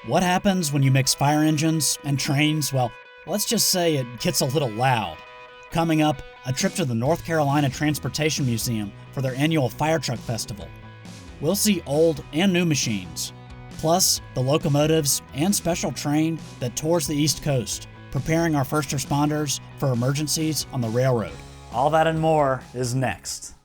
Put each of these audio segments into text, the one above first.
What happens when you mix fire engines and trains? Well, let's just say it gets a little loud. Coming up, a trip to the North Carolina Transportation Museum for their annual Fire Truck Festival. We'll see old and new machines, plus the locomotives and special train that tours the East Coast, preparing our first responders for emergencies on the railroad. All that and more is next.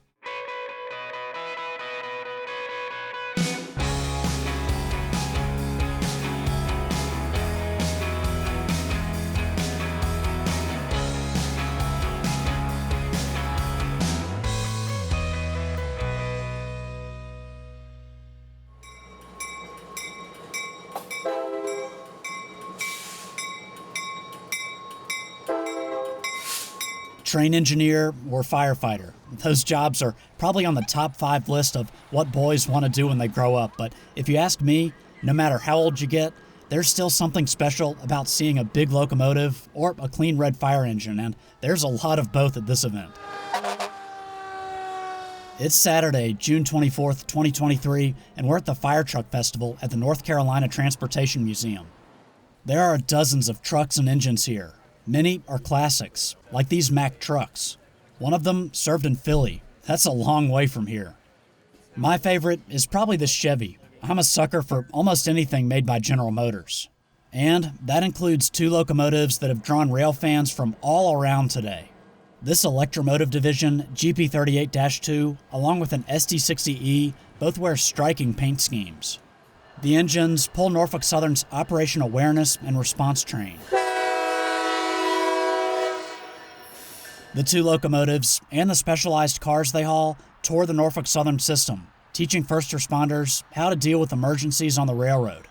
Train engineer or firefighter. Those jobs are probably on the top 5 list of what boys want to do when they grow up, but if you ask me, no matter how old you get, there's still something special about seeing a big locomotive or a clean red fire engine, and there's a lot of both at this event. It's Saturday, June 24th, 2023, and we're at the Fire Truck Festival at the North Carolina Transportation Museum. There are dozens of trucks and engines here. Many are classics, like these Mack trucks. One of them served in Philly. That's a long way from here. My favorite is probably this Chevy. I'm a sucker for almost anything made by General Motors. And that includes 2 locomotives that have drawn rail fans from all around today. This Electromotive Division GP38-2, along with an SD60E, both wear striking paint schemes. The engines pull Norfolk Southern's Operation Awareness and Response train. The 2 locomotives and the specialized cars they haul tour the Norfolk Southern system, teaching first responders how to deal with emergencies on the railroad.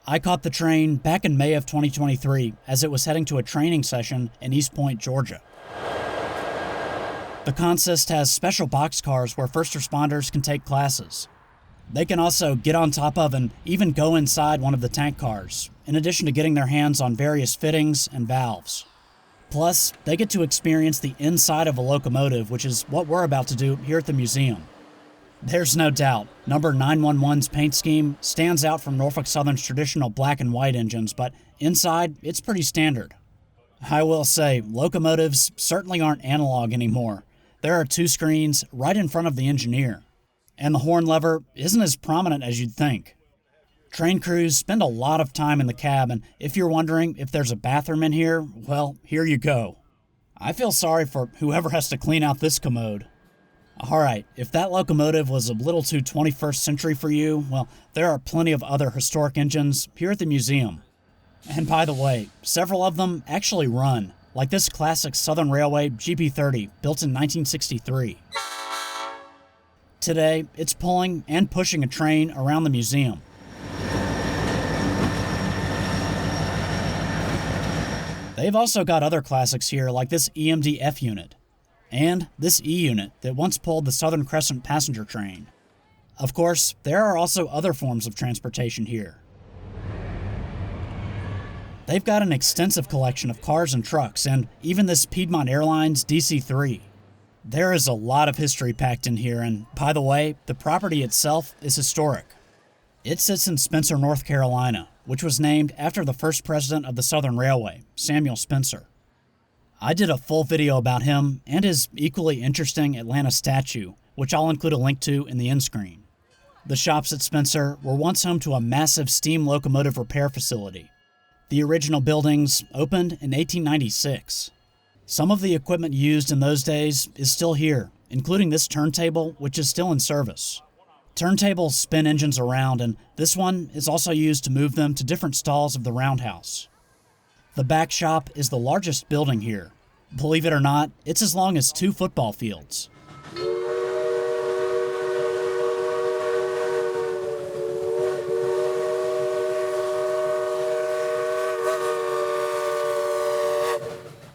I caught the train back in May of 2023 as it was heading to a training session in East Point, Georgia. The consist has special boxcars where first responders can take classes. They can also get on top of and even go inside one of the tank cars, in addition to getting their hands on various fittings and valves. Plus, they get to experience the inside of a locomotive, which is what we're about to do here at the museum. There's no doubt, number 911's paint scheme stands out from Norfolk Southern's traditional black and white engines, but inside, it's pretty standard. I will say, locomotives certainly aren't analog anymore. There are 2 screens right in front of the engineer, and the horn lever isn't as prominent as you'd think. Train crews spend a lot of time in the cab, and if you're wondering if there's a bathroom in here, well, here you go. I feel sorry for whoever has to clean out this commode. Alright, if that locomotive was a little too 21st century for you, well, there are plenty of other historic engines here at the museum. And by the way, several of them actually run, like this classic Southern Railway GP30, built in 1963. Today, it's pulling and pushing a train around the museum. They've also got other classics here like this EMD F unit, and this E unit that once pulled the Southern Crescent passenger train. Of course, there are also other forms of transportation here. They've got an extensive collection of cars and trucks, and even this Piedmont Airlines DC-3. There is a lot of history packed in here, and by the way, the property itself is historic. It sits in Spencer, North Carolina, which was named after the first president of the Southern Railway, Samuel Spencer. I did a full video about him and his equally interesting Atlanta statue, which I'll include a link to in the end screen. The shops at Spencer were once home to a massive steam locomotive repair facility. The original buildings opened in 1896. Some of the equipment used in those days is still here, including this turntable, which is still in service. Turntables spin engines around, and this one is also used to move them to different stalls of the roundhouse. The back shop is the largest building here. Believe it or not, it's as long as 2 football fields.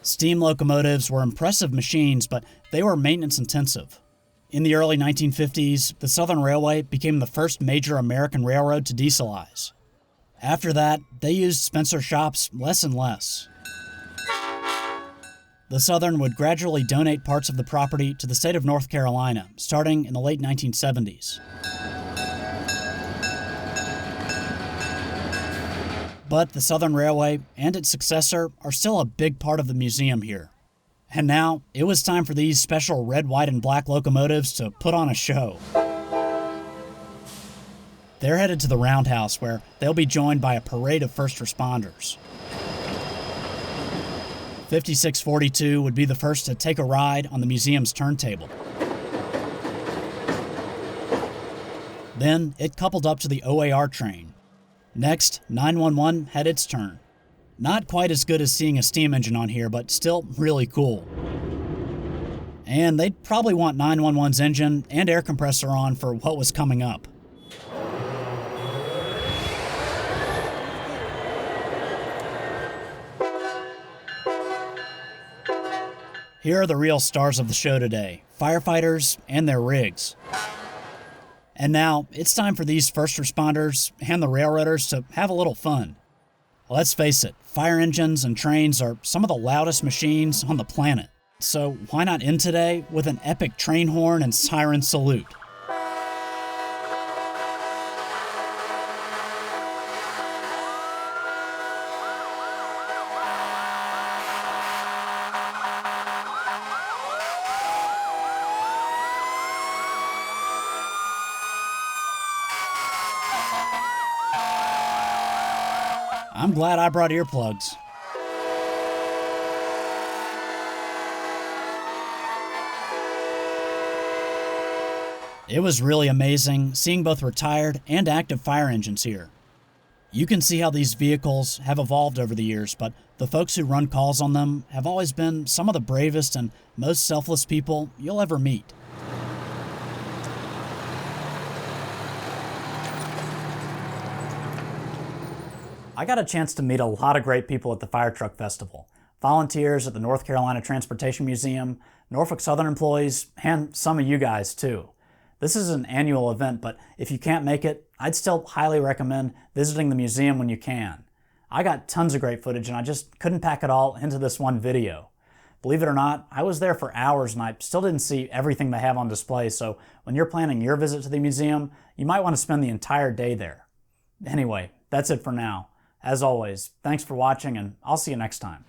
Steam locomotives were impressive machines, but they were maintenance intensive. In the early 1950s, the Southern Railway became the first major American railroad to dieselize. After that, they used Spencer shops less and less. The Southern would gradually donate parts of the property to the state of North Carolina, starting in the late 1970s. But the Southern Railway and its successor are still a big part of the museum here. And now, it was time for these special red, white, and black locomotives to put on a show. They're headed to the Roundhouse, where they'll be joined by a parade of first responders. 5642 would be the first to take a ride on the museum's turntable. Then, it coupled up to the OAR train. Next, 911 had its turn. Not quite as good as seeing a steam engine on here, but still really cool. And they'd probably want 911's engine and air compressor on for what was coming up. Here are the real stars of the show today, firefighters and their rigs. And now, it's time for these first responders and the railroaders to have a little fun. Let's face it, fire engines and trains are some of the loudest machines on the planet. So why not end today with an epic train horn and siren salute? I'm glad I brought earplugs. It was really amazing seeing both retired and active fire engines here. You can see how these vehicles have evolved over the years, but the folks who run calls on them have always been some of the bravest and most selfless people you'll ever meet. I got a chance to meet a lot of great people at the Fire Truck Festival. Volunteers at the North Carolina Transportation Museum, Norfolk Southern employees, and some of you guys too. This is an annual event, but if you can't make it, I'd still highly recommend visiting the museum when you can. I got tons of great footage and I just couldn't pack it all into this one video. Believe it or not, I was there for hours and I still didn't see everything they have on display, so when you're planning your visit to the museum, you might want to spend the entire day there. Anyway, that's it for now. As always, thanks for watching, and I'll see you next time.